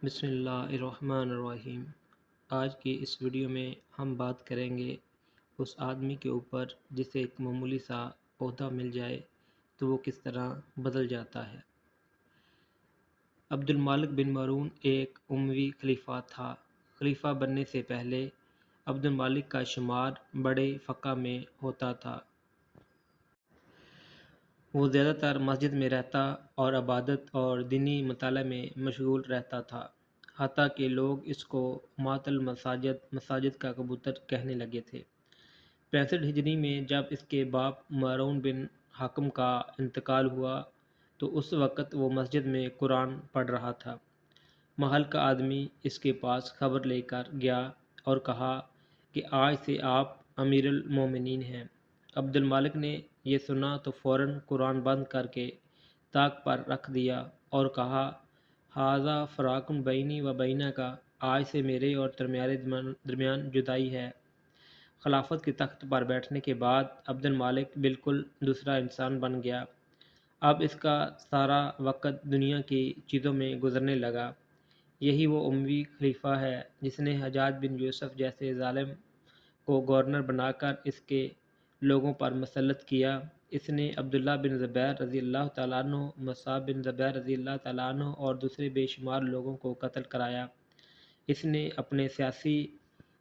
بسم اللہ الرحمن الرحیم۔ آج کی اس ویڈیو میں ہم بات کریں گے اس آدمی کے اوپر جسے ایک معمولی سا عہدہ مل جائے تو وہ کس طرح بدل جاتا ہے۔ عبد المالک بن مارون ایک اموی خلیفہ تھا۔ خلیفہ بننے سے پہلے عبد المالک کا شمار بڑے فقہ میں ہوتا تھا۔ وہ زیادہ تر مسجد میں رہتا اور عبادت اور دینی مطالعہ میں مشغول رہتا تھا، حتیٰ کہ لوگ اس کو مات المساجد، مساجد کا کبوتر کہنے لگے تھے۔ 65 ہجری میں جب اس کے باپ مارون بن حکم کا انتقال ہوا تو اس وقت وہ مسجد میں قرآن پڑھ رہا تھا۔ محل کا آدمی اس کے پاس خبر لے کر گیا اور کہا کہ آج سے آپ امیر المومنین ہیں۔ عبد المالک نے یہ سنا تو فوراً قرآن بند کر کے طاق پر رکھ دیا اور کہا، ھذا فراق بینی و بینک، آج سے میرے اور تمہارے درمیان جدائی ہے۔ خلافت کے تخت پر بیٹھنے کے بعد عبد المالک بالکل دوسرا انسان بن گیا۔ اب اس کا سارا وقت دنیا کی چیزوں میں گزرنے لگا۔ یہی وہ اموی خلیفہ ہے جس نے حجاج بن یوسف جیسے ظالم کو گورنر بنا کر اس کے لوگوں پر مسلط کیا۔ اس نے عبداللہ بن زبیر رضی اللہ تعالیٰ عنہ، مصعب بن زبیر رضی اللہ تعالیٰ عنہ اور دوسرے بے شمار لوگوں کو قتل کرایا۔ اس نے اپنے سیاسی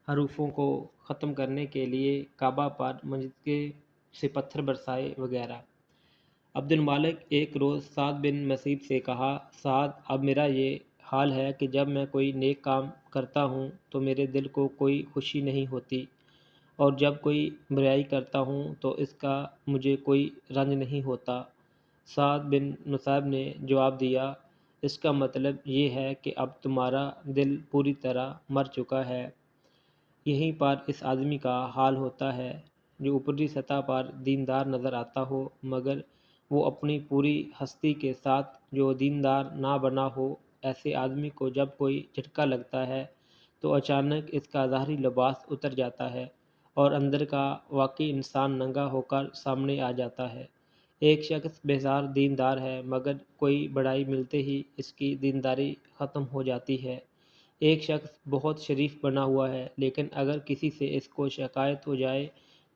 حریفوں کو ختم کرنے کے لیے کعبہ پر منجنیق سے پتھر برسائے وغیرہ۔ عبد المالک ایک روز سعد بن مسیب سے کہا، سعد، اب میرا یہ حال ہے کہ جب میں کوئی نیک کام کرتا ہوں تو میرے دل کو کوئی خوشی نہیں ہوتی، اور جب کوئی برائی کرتا ہوں تو اس کا مجھے کوئی رنج نہیں ہوتا۔ سعد بن مسیب نے جواب دیا، اس کا مطلب یہ ہے کہ اب تمہارا دل پوری طرح مر چکا ہے۔ یہیں پر اس آدمی کا حال ہوتا ہے جو اوپری سطح پر دیندار نظر آتا ہو، مگر وہ اپنی پوری ہستی کے ساتھ جو دیندار نہ بنا ہو۔ ایسے آدمی کو جب کوئی جھٹکا لگتا ہے تو اچانک اس کا ظاہری لباس اتر جاتا ہے اور اندر کا واقعی انسان ننگا ہو کر سامنے آ جاتا ہے۔ ایک شخص بیزار دیندار ہے مگر کوئی بڑائی ملتے ہی اس کی دینداری ختم ہو جاتی ہے۔ ایک شخص بہت شریف بنا ہوا ہے لیکن اگر کسی سے اس کو شکایت ہو جائے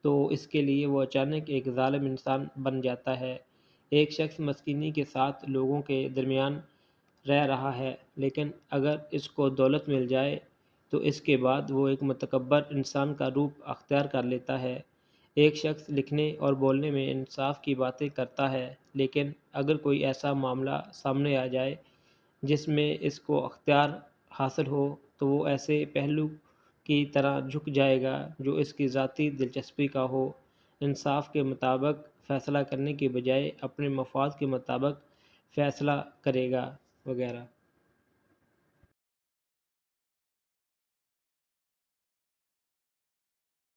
تو اس کے لیے وہ اچانک ایک ظالم انسان بن جاتا ہے۔ ایک شخص مسکینی کے ساتھ لوگوں کے درمیان رہ رہا ہے لیکن اگر اس کو دولت مل جائے تو اس کے بعد وہ ایک متکبر انسان کا روپ اختیار کر لیتا ہے۔ ایک شخص لکھنے اور بولنے میں انصاف کی باتیں کرتا ہے لیکن اگر کوئی ایسا معاملہ سامنے آ جائے جس میں اس کو اختیار حاصل ہو تو وہ ایسے پہلو کی طرح جھک جائے گا جو اس کی ذاتی دلچسپی کا ہو، انصاف کے مطابق فیصلہ کرنے کے بجائے اپنے مفاد کے مطابق فیصلہ کرے گا وغیرہ۔